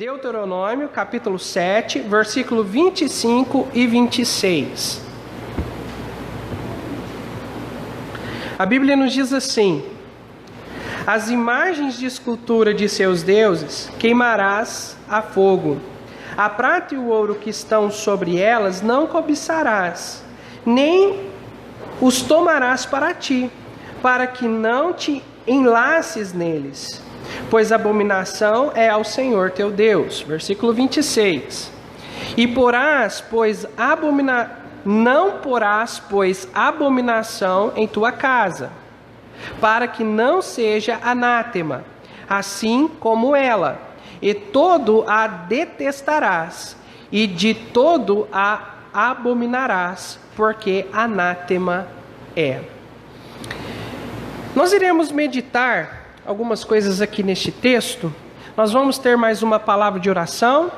Deuteronômio, capítulo 7, versículo 25 e 26. A Bíblia nos diz assim: as imagens de escultura de seus deuses queimarás a fogo. A prata e o ouro que estão sobre elas não cobiçarás, nem os tomarás para ti, para que não te enlaces neles, pois abominação é ao Senhor teu Deus. Versículo 26. E não porás, pois, abominação em tua casa, para que não seja anátema, assim como ela, e todo a detestarás, e de todo a abominarás, porque anátema é. Nós iremos meditar algumas coisas aqui neste texto. Nós vamos ter mais uma palavra de oração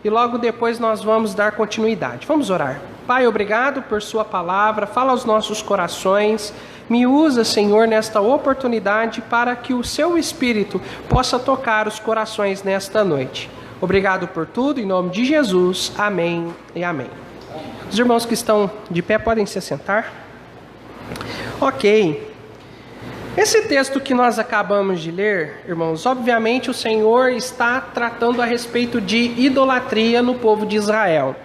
e logo depois nós vamos dar continuidade. Vamos orar. Pai, obrigado por sua palavra, fala aos nossos corações. Me usa, Senhor, nesta oportunidade para que o seu Espírito possa tocar os corações nesta noite. Obrigado por tudo, em nome de Jesus. Amém e amém. Os irmãos que estão de pé podem se assentar. Ok. Esse texto que nós acabamos de ler, irmãos, obviamente o Senhor está tratando a respeito de idolatria no povo de Israel.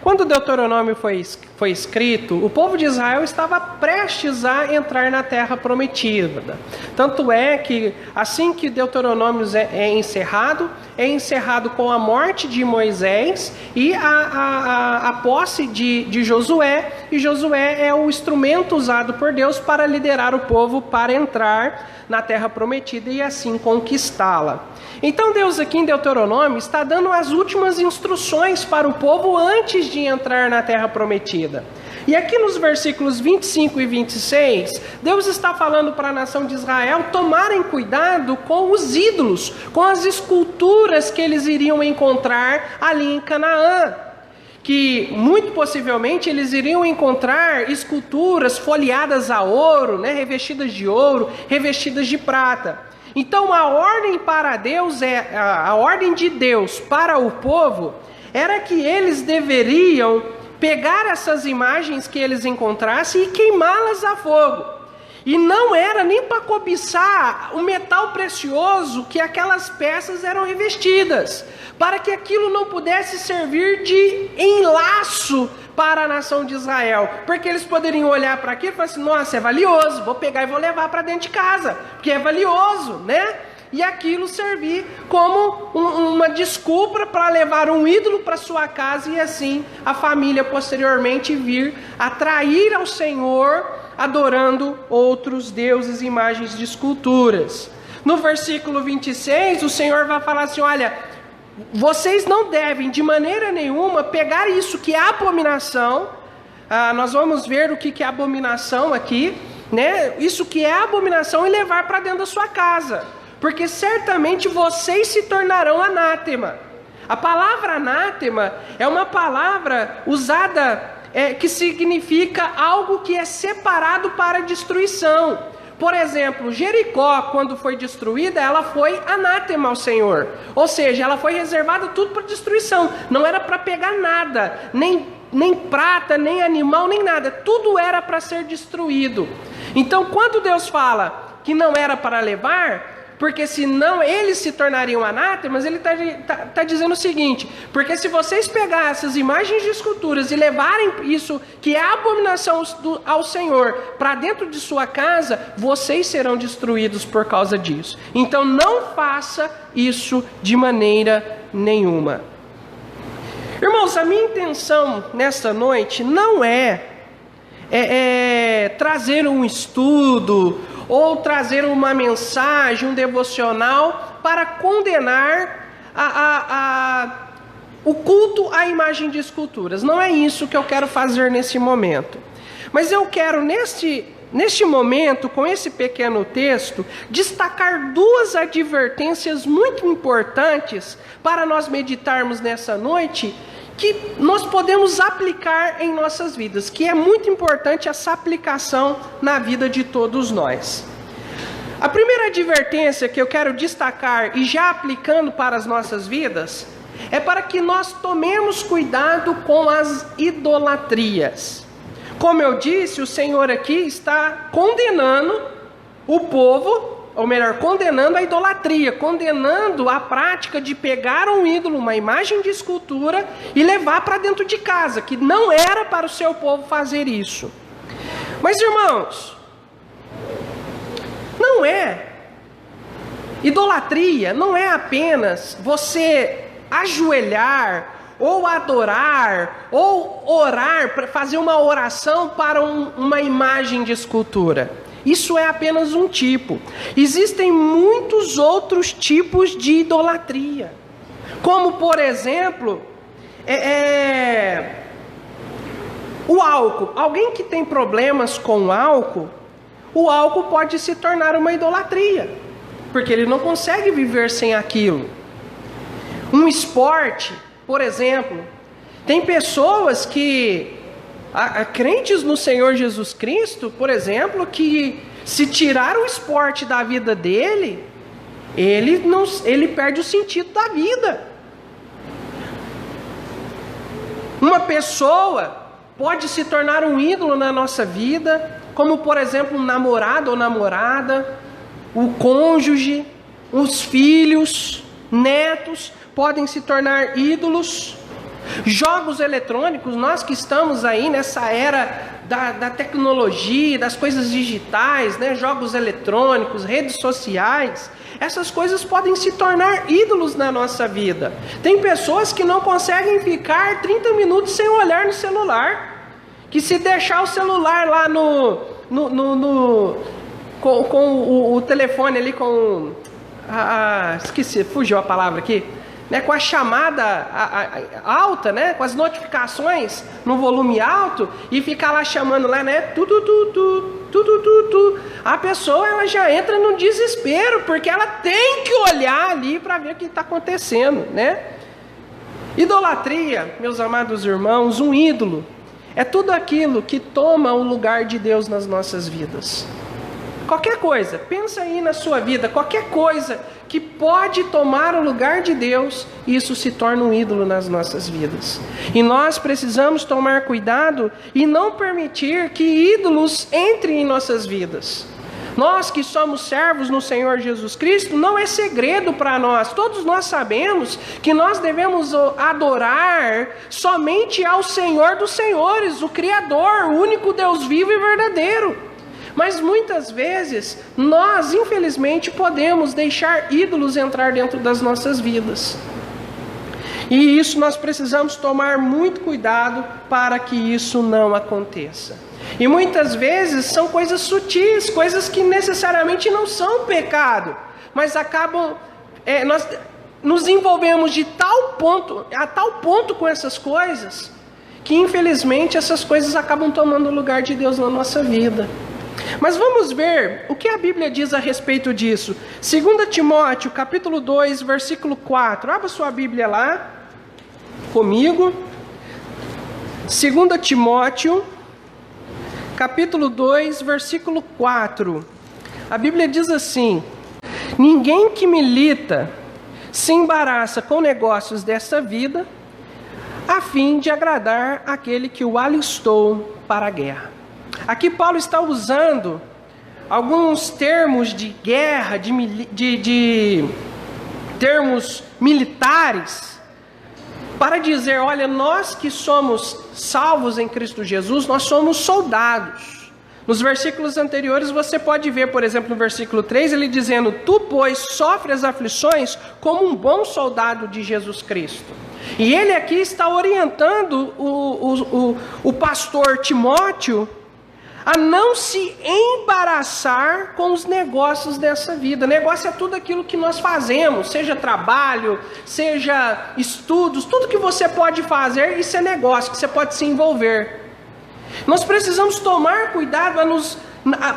Quando o Deuteronômio foi escrito, o povo de Israel estava prestes a entrar na terra prometida. Tanto é que assim que Deuteronômio é encerrado com a morte de Moisés e a posse de Josué. E Josué é o instrumento usado por Deus para liderar o povo para entrar na terra prometida e assim conquistá-la. Então Deus aqui em Deuteronômio está dando as últimas instruções para o povo antes de entrar na terra prometida. E aqui nos versículos 25 e 26, Deus está falando para a nação de Israel tomarem cuidado com os ídolos, com as esculturas que eles iriam encontrar ali em Canaã. Que muito possivelmente eles iriam encontrar esculturas folheadas a ouro, revestidas de ouro, revestidas de prata. Então a ordem para Deus a ordem de Deus para o povo era que eles deveriam pegar essas imagens que eles encontrassem e queimá-las a fogo. E não era nem para cobiçar o metal precioso que aquelas peças eram revestidas, para que aquilo não pudesse servir de enlaço para a nação de Israel, porque eles poderiam olhar para aquilo e falar assim: nossa, é valioso, vou pegar e vou levar para dentro de casa, porque é valioso, E aquilo servir como uma desculpa para levar um ídolo para sua casa e assim a família posteriormente vir atrair ao Senhor adorando outros deuses e imagens de esculturas. No versículo 26, o Senhor vai falar assim: olha, vocês não devem de maneira nenhuma pegar isso que é abominação. Nós vamos ver o que é abominação aqui, Isso que é abominação e levar para dentro da sua casa, porque certamente vocês se tornarão anátema. A palavra anátema é uma palavra usada que significa algo que é separado para destruição. Por exemplo, Jericó, quando foi destruída, ela foi anátema ao Senhor. Ou seja, ela foi reservada tudo para destruição. Não era para pegar nada, nem prata, nem animal, nem nada. Tudo era para ser destruído. Então, quando Deus fala que não era para levar, porque senão eles se tornariam anátemas, ele está dizendo o seguinte: porque se vocês pegarem essas imagens de esculturas e levarem isso que é abominação ao Senhor para dentro de sua casa, vocês serão destruídos por causa disso. Então não faça isso de maneira nenhuma. Irmãos, a minha intenção nesta noite não é trazer um estudo ou trazer uma mensagem, um devocional para condenar o culto à imagem de esculturas. Não é isso que eu quero fazer nesse momento. Mas eu quero, neste momento, com esse pequeno texto, destacar duas advertências muito importantes para nós meditarmos nessa noite, que nós podemos aplicar em nossas vidas, que é muito importante essa aplicação na vida de todos nós. A primeira advertência que eu quero destacar e já aplicando para as nossas vidas é para que nós tomemos cuidado com as idolatrias. Como eu disse, o Senhor aqui está condenando o povo, ou melhor, condenando a idolatria, condenando a prática de pegar um ídolo, uma imagem de escultura e levar para dentro de casa, que não era para o seu povo fazer isso. Mas, irmãos, idolatria não é apenas você ajoelhar, ou adorar, ou orar, para fazer uma oração para uma imagem de escultura. Isso é apenas um tipo. Existem muitos outros tipos de idolatria. Como, por exemplo, o álcool. Alguém que tem problemas com o álcool pode se tornar uma idolatria, porque ele não consegue viver sem aquilo. Um esporte, por exemplo, tem pessoas que, crentes no Senhor Jesus Cristo, por exemplo, que se tirar o esporte da vida dele, ele perde o sentido da vida. Uma pessoa pode se tornar um ídolo na nossa vida, como por exemplo um namorado ou namorada, o cônjuge, os filhos, netos, podem se tornar ídolos. Jogos eletrônicos, nós que estamos aí nessa era da tecnologia, das coisas digitais, né? Jogos eletrônicos, redes sociais, essas coisas podem se tornar ídolos na nossa vida. Tem pessoas que não conseguem ficar 30 minutos sem olhar no celular, que se deixar o celular lá com o telefone ali esqueci, fugiu a palavra aqui, né, com a chamada alta, né, com as notificações no volume alto, e ficar lá chamando lá, né, a pessoa ela já entra no desespero, porque ela tem que olhar ali para ver o que está acontecendo, né? Idolatria, meus amados irmãos, um ídolo é tudo aquilo que toma o lugar de Deus nas nossas vidas. Qualquer coisa, pensa aí na sua vida, qualquer coisa que pode tomar o lugar de Deus, isso se torna um ídolo nas nossas vidas. E nós precisamos tomar cuidado e não permitir que ídolos entrem em nossas vidas. Nós que somos servos no Senhor Jesus Cristo, não é segredo para nós. Todos nós sabemos que nós devemos adorar somente ao Senhor dos Senhores, o Criador, o único Deus vivo e verdadeiro. Mas muitas vezes, nós, infelizmente, podemos deixar ídolos entrar dentro das nossas vidas. E isso nós precisamos tomar muito cuidado para que isso não aconteça. E muitas vezes são coisas sutis, coisas que necessariamente não são pecado, mas acabam, nós nos envolvemos a tal ponto com essas coisas, que infelizmente essas coisas acabam tomando o lugar de Deus na nossa vida. Mas vamos ver o que a Bíblia diz a respeito disso. 2 Timóteo, capítulo 2, versículo 4. Abra sua Bíblia lá, comigo. 2 Timóteo, capítulo 2, versículo 4. A Bíblia diz assim: ninguém que milita se embaraça com negócios desta vida, a fim de agradar aquele que o alistou para a guerra. Aqui Paulo está usando alguns termos de guerra, de termos militares, para dizer, olha, nós que somos salvos em Cristo Jesus, nós somos soldados. Nos versículos anteriores você pode ver, por exemplo, no versículo 3, ele dizendo, tu, pois, sofres aflições como um bom soldado de Jesus Cristo. E ele aqui está orientando o pastor Timóteo a não se embaraçar com os negócios dessa vida. Negócio é tudo aquilo que nós fazemos, seja trabalho, seja estudos, tudo que você pode fazer, isso é negócio, que você pode se envolver. Nós precisamos tomar cuidado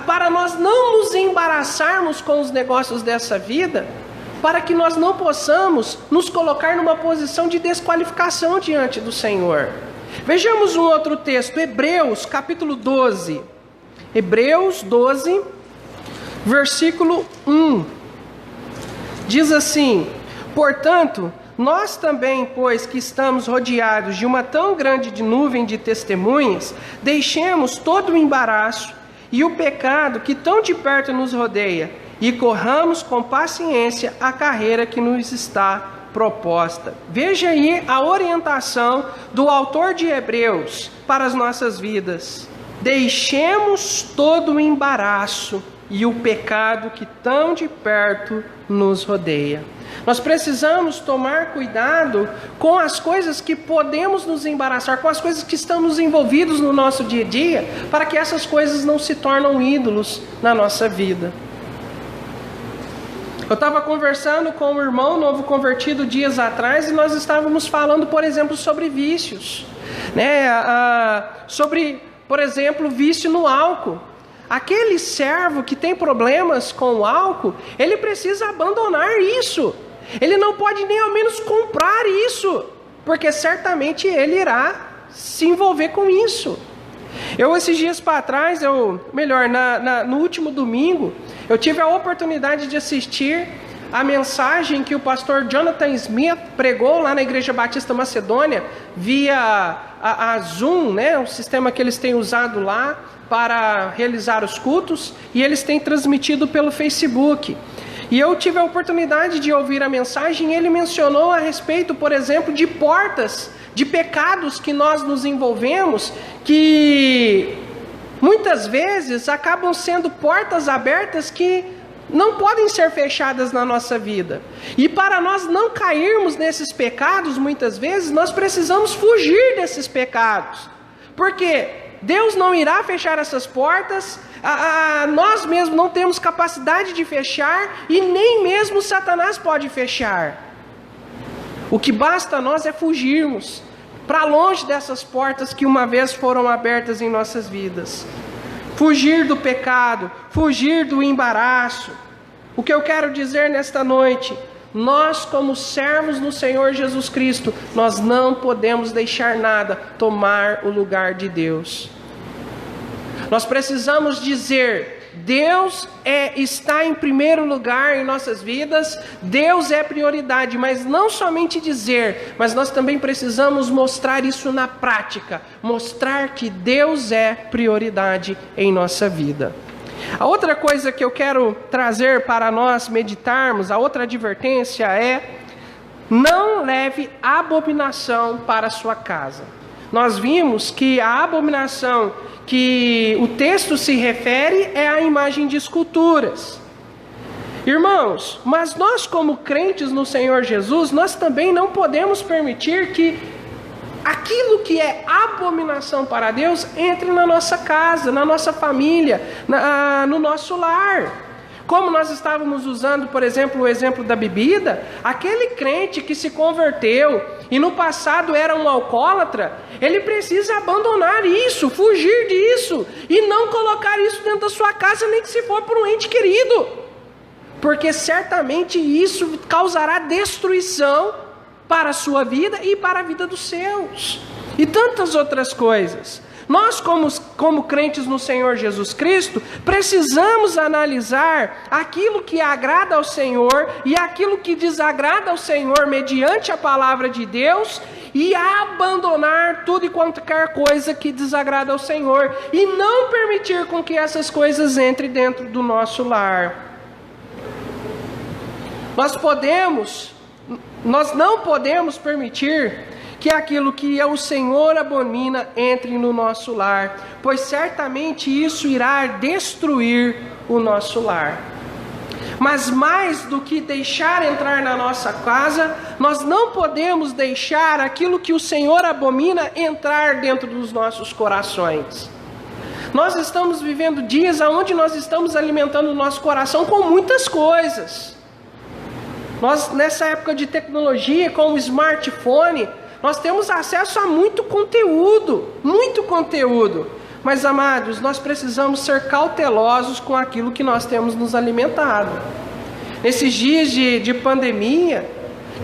para nós não nos embaraçarmos com os negócios dessa vida, para que nós não possamos nos colocar numa posição de desqualificação diante do Senhor. Vejamos um outro texto, Hebreus capítulo 12. Hebreus 12, versículo 1. Diz assim: portanto, nós também, pois que estamos rodeados de uma tão grande nuvem de testemunhas, deixemos todo o embaraço e o pecado que tão de perto nos rodeia, e corramos com paciência a carreira que nos está proposta. Veja aí a orientação do autor de Hebreus para as nossas vidas. Deixemos todo o embaraço e o pecado que tão de perto nos rodeia. Nós precisamos tomar cuidado com as coisas que podemos nos embaraçar, com as coisas que estamos envolvidos no nosso dia a dia, para que essas coisas não se tornem ídolos na nossa vida. Eu estava conversando com um irmão novo convertido dias atrás e nós estávamos falando, por exemplo, sobre vícios, sobre, por exemplo, vício no álcool. Aquele servo que tem problemas com o álcool, ele precisa abandonar isso. Ele não pode nem ao menos comprar isso, porque certamente ele irá se envolver com isso. Esses dias para trás, no último domingo, eu tive a oportunidade de assistir a mensagem que o pastor Jonathan Smith pregou lá na Igreja Batista Macedônia, via a Zoom, o sistema que eles têm usado lá para realizar os cultos, e eles têm transmitido pelo Facebook. E eu tive a oportunidade de ouvir a mensagem, e ele mencionou a respeito, por exemplo, de portas, de pecados que nós nos envolvemos, que muitas vezes acabam sendo portas abertas que não podem ser fechadas na nossa vida. E para nós não cairmos nesses pecados, muitas vezes, nós precisamos fugir desses pecados. Porque Deus não irá fechar essas portas, nós mesmos não temos capacidade de fechar, e nem mesmo Satanás pode fechar. O que basta a nós é fugirmos para longe dessas portas que uma vez foram abertas em nossas vidas. Fugir do pecado, fugir do embaraço. O que eu quero dizer nesta noite: nós, como servos do Senhor Jesus Cristo, nós não podemos deixar nada tomar o lugar de Deus. Nós precisamos dizer: Deus está em primeiro lugar em nossas vidas, Deus é prioridade, mas não somente dizer, mas nós também precisamos mostrar isso na prática, mostrar que Deus é prioridade em nossa vida. A outra coisa que eu quero trazer para nós meditarmos, a outra advertência é: não leve abominação para a sua casa. Nós vimos que a abominação que o texto se refere é a imagem de esculturas. Irmãos, mas nós, como crentes no Senhor Jesus, nós também não podemos permitir que aquilo que é abominação para Deus entre na nossa casa, na nossa família, no nosso lar. Como nós estávamos usando, por exemplo, o exemplo da bebida, aquele crente que se converteu e no passado era um alcoólatra, ele precisa abandonar isso, fugir disso, e não colocar isso dentro da sua casa, nem que se for por um ente querido, porque certamente isso causará destruição para a sua vida e para a vida dos seus, e tantas outras coisas. Nós, como crentes no Senhor Jesus Cristo, precisamos analisar aquilo que agrada ao Senhor e aquilo que desagrada ao Senhor mediante a palavra de Deus, e abandonar tudo e qualquer coisa que desagrada ao Senhor, e não permitir com que essas coisas entrem dentro do nosso lar. Nós não podemos permitir que aquilo que o Senhor abomina entre no nosso lar, pois certamente isso irá destruir o nosso lar. Mas mais do que deixar entrar na nossa casa, nós não podemos deixar aquilo que o Senhor abomina entrar dentro dos nossos corações. Nós estamos vivendo dias onde nós estamos alimentando o nosso coração com muitas coisas. Nós, nessa época de tecnologia, com o smartphone, nós temos acesso a muito conteúdo. Mas, amados, nós precisamos ser cautelosos com aquilo que nós temos nos alimentado. Nesses dias de pandemia,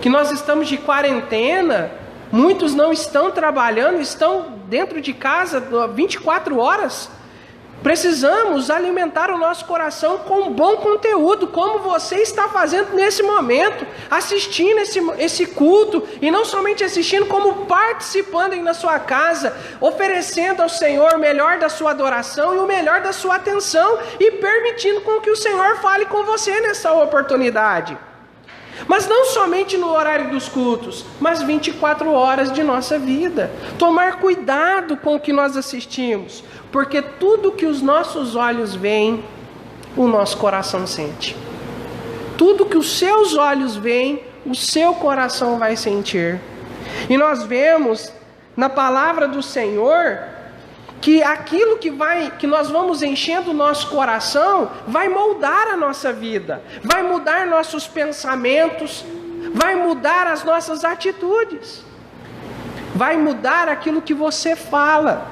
que nós estamos de quarentena, muitos não estão trabalhando, estão dentro de casa 24 horas. Precisamos alimentar o nosso coração com bom conteúdo, como você está fazendo nesse momento, assistindo esse culto, e não somente assistindo, como participando aí na sua casa, oferecendo ao Senhor o melhor da sua adoração e o melhor da sua atenção, e permitindo com que o Senhor fale com você nessa oportunidade. Mas não somente no horário dos cultos, mas 24 horas de nossa vida. Tomar cuidado com o que nós assistimos, porque tudo que os nossos olhos veem, o nosso coração sente. Tudo que os seus olhos veem, o seu coração vai sentir. E nós vemos na palavra do Senhor que aquilo que nós vamos enchendo o nosso coração vai moldar a nossa vida, vai mudar nossos pensamentos, vai mudar as nossas atitudes, vai mudar aquilo que você fala,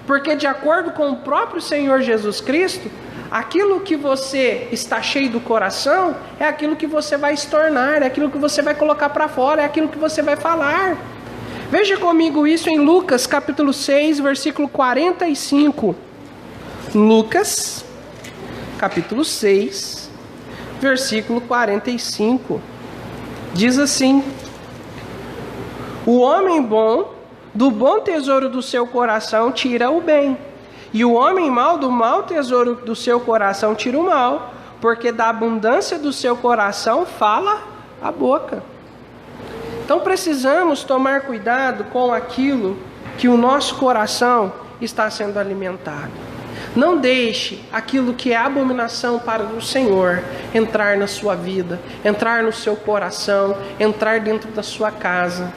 porque de acordo com o próprio Senhor Jesus Cristo, aquilo que você está cheio do coração é aquilo que você vai se tornar, é aquilo que você vai colocar para fora, é aquilo que você vai falar. Veja comigo isso em Lucas capítulo 6, versículo 45. Lucas, capítulo 6, versículo 45. Diz assim: o homem bom, do bom tesouro do seu coração, tira o bem. E o homem mau, do mau tesouro do seu coração, tira o mal. Porque da abundância do seu coração, fala a boca. Então precisamos tomar cuidado com aquilo que o nosso coração está sendo alimentado. Não deixe aquilo que é abominação para o Senhor entrar na sua vida, entrar no seu coração, entrar dentro da sua casa.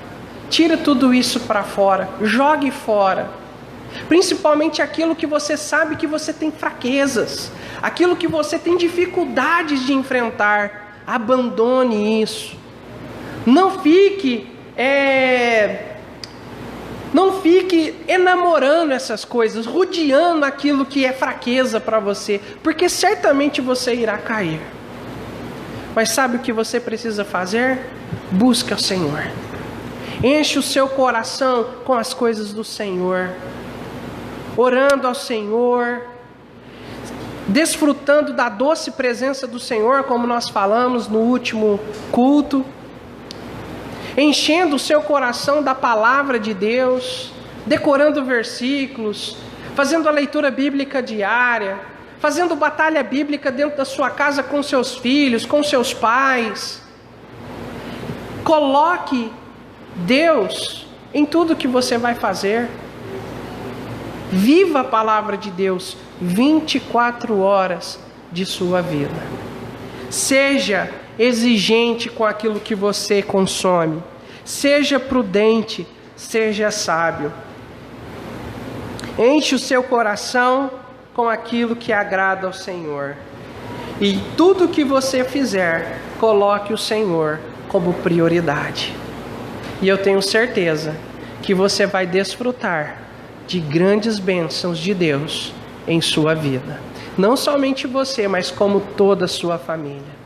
Tira tudo isso para fora, jogue fora. Principalmente aquilo que você sabe que você tem fraquezas, aquilo que você tem dificuldades de enfrentar. Abandone isso. Não fique enamorando essas coisas, rodeando aquilo que é fraqueza para você, porque certamente você irá cair. Mas sabe o que você precisa fazer? Busque o Senhor. Enche o seu coração com as coisas do Senhor, orando ao Senhor, desfrutando da doce presença do Senhor, como nós falamos no último culto. Enchendo o seu coração da palavra de Deus, decorando versículos, fazendo a leitura bíblica diária, fazendo batalha bíblica dentro da sua casa com seus filhos, com seus pais. Coloque Deus em tudo que você vai fazer. Viva a palavra de Deus 24 horas de sua vida. Seja exigente com aquilo que você consome. Seja prudente, seja sábio. Enche o seu coração com aquilo que agrada ao Senhor. E tudo que você fizer, coloque o Senhor como prioridade. E eu tenho certeza que você vai desfrutar de grandes bênçãos de Deus em sua vida. Não somente você, mas como toda a sua família.